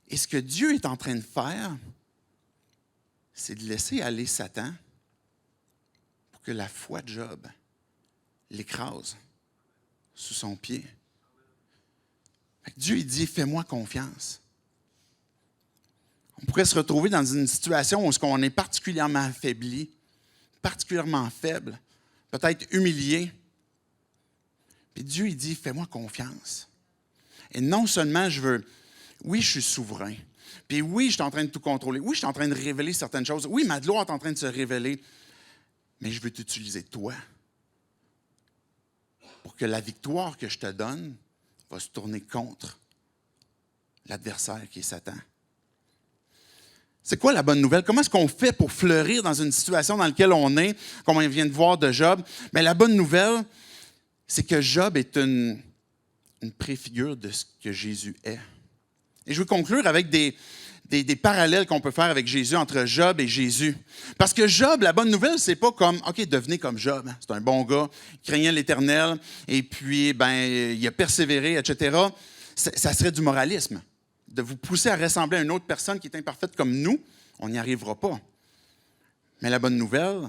[SPEAKER 2] Et ce que Dieu est en train de faire, c'est de laisser aller Satan pour que la foi de Job l'écrase sous son pied. Dieu, il dit, fais-moi confiance. On pourrait se retrouver dans une situation où on est particulièrement affaibli, particulièrement faible, peut-être humilié. Puis Dieu, il dit, fais-moi confiance. Et non seulement oui, je suis souverain. Puis oui, je suis en train de tout contrôler. Oui, je suis en train de révéler certaines choses. Oui, ma gloire est en train de se révéler. Mais je veux t'utiliser, toi, pour que la victoire que je te donne va se tourner contre l'adversaire qui est Satan. C'est quoi la bonne nouvelle? Comment est-ce qu'on fait pour fleurir dans une situation dans laquelle on est, comme on vient de voir de Job? Mais la bonne nouvelle, c'est que Job est une préfigure de ce que Jésus est. Et je veux conclure avec des parallèles qu'on peut faire avec Jésus, entre Job et Jésus. Parce que Job, la bonne nouvelle, c'est pas comme, OK, devenez comme Job. C'est un bon gars, il craignait l'Éternel, et puis, il a persévéré, etc. Ça serait du moralisme. De vous pousser à ressembler à une autre personne qui est imparfaite comme nous, on n'y arrivera pas. Mais la bonne nouvelle,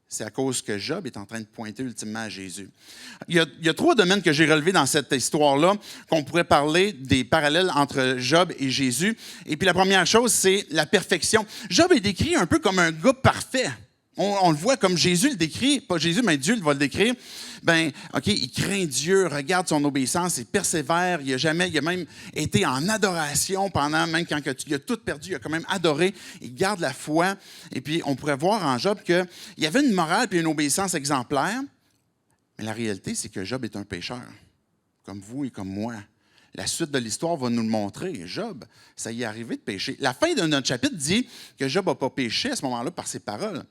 [SPEAKER 2] c'est à cause que Job est en train de pointer ultimement à Jésus. Il y a 3 domaines que j'ai relevés dans cette histoire-là, qu'on pourrait parler des parallèles entre Job et Jésus. Et puis la première chose, c'est la perfection. Job est décrit un peu comme un gars parfait. On le voit comme Jésus le décrit, pas Jésus, mais Dieu va le décrire. OK, il craint Dieu, regarde son obéissance, il persévère, il a même été en adoration pendant, même quand il a tout perdu, il a quand même adoré, il garde la foi. Et puis, on pourrait voir en Job qu'il y avait une morale et une obéissance exemplaire, mais la réalité, c'est que Job est un pécheur, comme vous et comme moi. La suite de l'histoire va nous le montrer. Job, ça y est arrivé de pécher. La fin de notre chapitre dit que Job n'a pas péché à ce moment-là par ses paroles.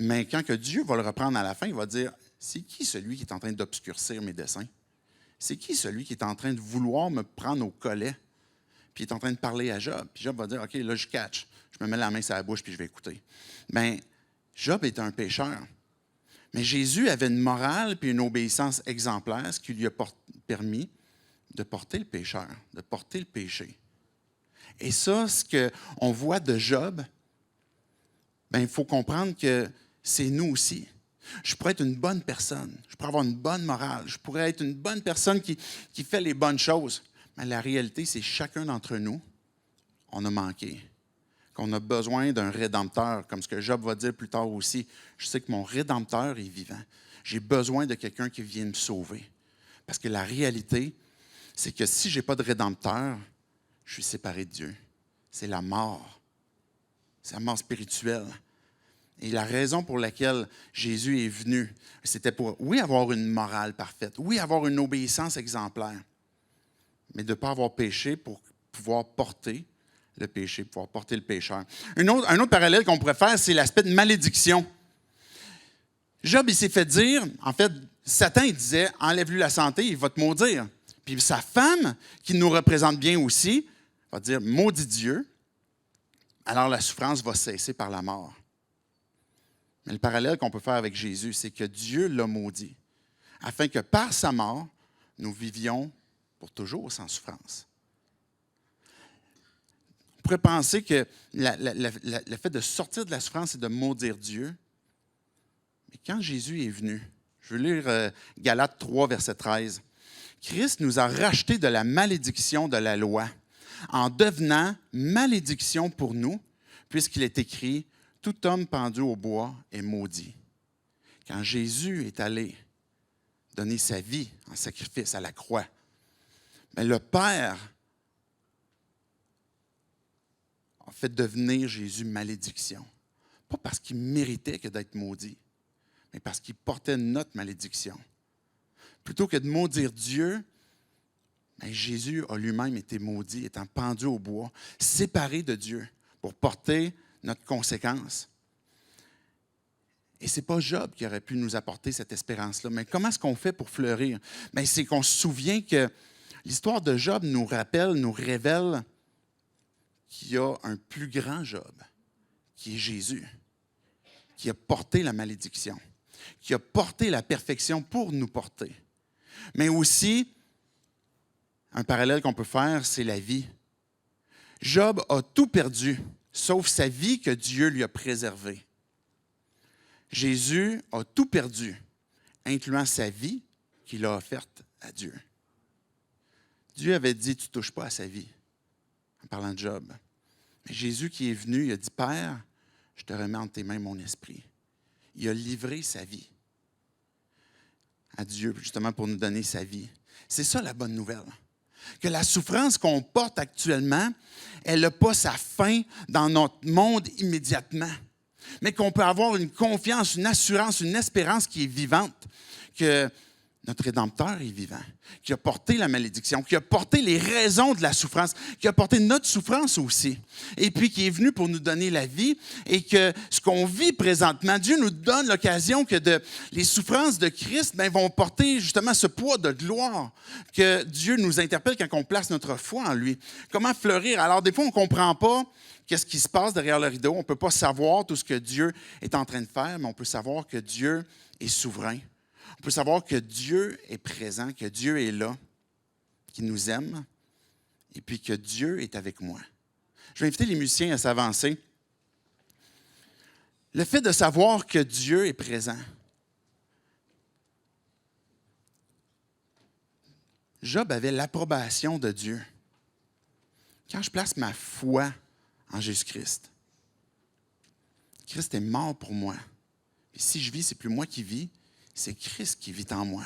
[SPEAKER 2] Mais quand que Dieu va le reprendre à la fin, il va dire, c'est qui celui qui est en train d'obscurcir mes desseins? C'est qui celui qui est en train de vouloir me prendre au collet? Puis il est en train de parler à Job. Puis Job va dire, OK, là, je catch. Je me mets la main sur la bouche puis je vais écouter. Job est un pécheur. Mais Jésus avait une morale puis une obéissance exemplaire, ce qui lui a permis de porter le pécheur, de porter le péché. Et ça, ce qu'on voit de Job, il faut comprendre que c'est nous aussi. Je pourrais être une bonne personne, je pourrais avoir une bonne morale, je pourrais être une bonne personne qui fait les bonnes choses. Mais la réalité, c'est que chacun d'entre nous, on a manqué, qu'on a besoin d'un rédempteur, comme ce que Job va dire plus tard aussi. Je sais que mon rédempteur est vivant. J'ai besoin de quelqu'un qui vienne me sauver. Parce que la réalité, c'est que si je n'ai pas de rédempteur, je suis séparé de Dieu. C'est la mort. C'est la mort spirituelle. Et la raison pour laquelle Jésus est venu, c'était pour, oui, avoir une morale parfaite, oui, avoir une obéissance exemplaire, mais de ne pas avoir péché pour pouvoir porter le péché, pouvoir porter le pécheur. Un autre parallèle qu'on pourrait faire, c'est l'aspect de malédiction. Job, il s'est fait dire, en fait, Satan, il disait, enlève-lui la santé, il va te maudire. Puis sa femme, qui nous représente bien aussi, va dire, maudit Dieu, alors la souffrance va cesser par la mort. Mais le parallèle qu'on peut faire avec Jésus, c'est que Dieu l'a maudit, afin que par sa mort, nous vivions pour toujours sans souffrance. On pourrait penser que le fait de sortir de la souffrance, c'est de maudire Dieu. Mais quand Jésus est venu, je veux lire Galates 3, verset 13, Christ nous a rachetés de la malédiction de la loi, en devenant malédiction pour nous, puisqu'il est écrit, tout homme pendu au bois est maudit. Quand Jésus est allé donner sa vie en sacrifice à la croix, le Père a fait devenir Jésus malédiction. Pas parce qu'il méritait que d'être maudit, mais parce qu'il portait notre malédiction. Plutôt que de maudire Dieu, Jésus a lui-même été maudit, étant pendu au bois, séparé de Dieu, pour porter notre conséquence. Et ce n'est pas Job qui aurait pu nous apporter cette espérance-là. Mais comment est-ce qu'on fait pour fleurir? C'est qu'on se souvient que l'histoire de Job nous rappelle, nous révèle qu'il y a un plus grand Job, qui est Jésus, qui a porté la malédiction, qui a porté la perfection pour nous porter. Mais aussi, un parallèle qu'on peut faire, c'est la vie. Job a tout perdu, sauf sa vie que Dieu lui a préservée. Jésus a tout perdu, incluant sa vie qu'il a offerte à Dieu. Dieu avait dit, tu ne touches pas à sa vie, en parlant de Job. Mais Jésus qui est venu, il a dit, Père, je te remets entre tes mains mon esprit. Il a livré sa vie à Dieu, justement pour nous donner sa vie. C'est ça la bonne nouvelle. Que la souffrance qu'on porte actuellement, elle n'a pas sa fin dans notre monde immédiatement, mais qu'on peut avoir une confiance, une assurance, une espérance qui est vivante, que notre Rédempteur est vivant, qui a porté la malédiction, qui a porté les raisons de la souffrance, qui a porté notre souffrance aussi, et puis qui est venu pour nous donner la vie, et que ce qu'on vit présentement, Dieu nous donne l'occasion que les souffrances de Christ vont porter justement ce poids de gloire, que Dieu nous interpelle quand on place notre foi en lui. Comment fleurir? Alors des fois, on ne comprend pas qu'est-ce qui se passe derrière le rideau. On ne peut pas savoir tout ce que Dieu est en train de faire, mais on peut savoir que Dieu est souverain. On peut savoir que Dieu est présent, que Dieu est là, qu'il nous aime, et puis que Dieu est avec moi. Je vais inviter les musiciens à s'avancer. Le fait de savoir que Dieu est présent. Job avait l'approbation de Dieu. Quand je place ma foi en Jésus-Christ, Christ est mort pour moi. Et si je vis, c'est plus moi qui vis, c'est Christ qui vit en moi.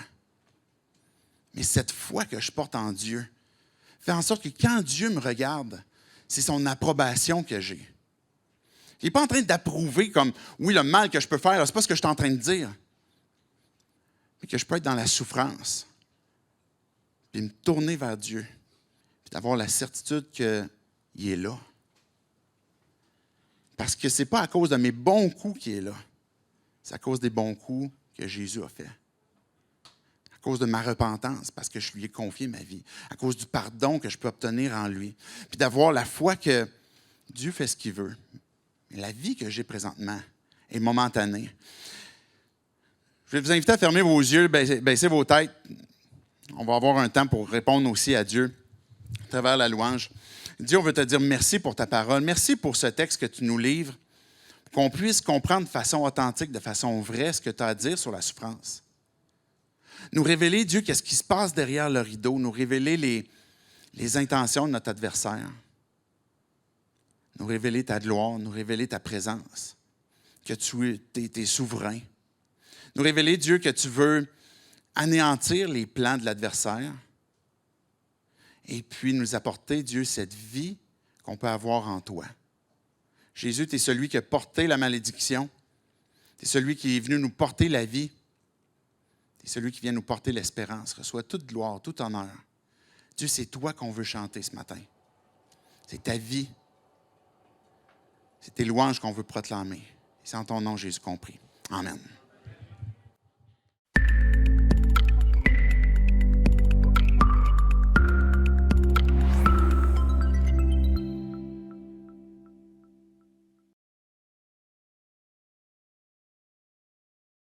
[SPEAKER 2] Mais cette foi que je porte en Dieu fait en sorte que quand Dieu me regarde, c'est son approbation que j'ai. Il n'est pas en train d'approuver comme, oui, le mal que je peux faire, ce n'est pas ce que je suis en train de dire. Mais que je peux être dans la souffrance, puis me tourner vers Dieu, puis d'avoir la certitude qu'il est là. Parce que ce n'est pas à cause de mes bons coups qu'il est là. C'est à cause des bons coups que Jésus a fait. À cause de ma repentance, parce que je lui ai confié ma vie. À cause du pardon que je peux obtenir en lui. Puis d'avoir la foi que Dieu fait ce qu'il veut. Mais la vie que j'ai présentement est momentanée. Je vais vous inviter à fermer vos yeux, baisser vos têtes. On va avoir un temps pour répondre aussi à Dieu à travers la louange. Dieu, on veut te dire merci pour ta parole. Merci pour ce texte que tu nous livres. Qu'on puisse comprendre de façon authentique, de façon vraie, ce que tu as à dire sur la souffrance. Nous révéler, Dieu, qu'est-ce qui se passe derrière le rideau, nous révéler les intentions de notre adversaire, nous révéler ta gloire, nous révéler ta présence, que tu es souverain. Nous révéler, Dieu, que tu veux anéantir les plans de l'adversaire et puis nous apporter, Dieu, cette vie qu'on peut avoir en toi. Jésus, tu es celui qui a porté la malédiction. Tu es celui qui est venu nous porter la vie. Tu es celui qui vient nous porter l'espérance. Reçois toute gloire, tout honneur. Dieu, c'est toi qu'on veut chanter ce matin. C'est ta vie. C'est tes louanges qu'on veut proclamer. C'est en ton nom, Jésus, qu'on prie. Amen.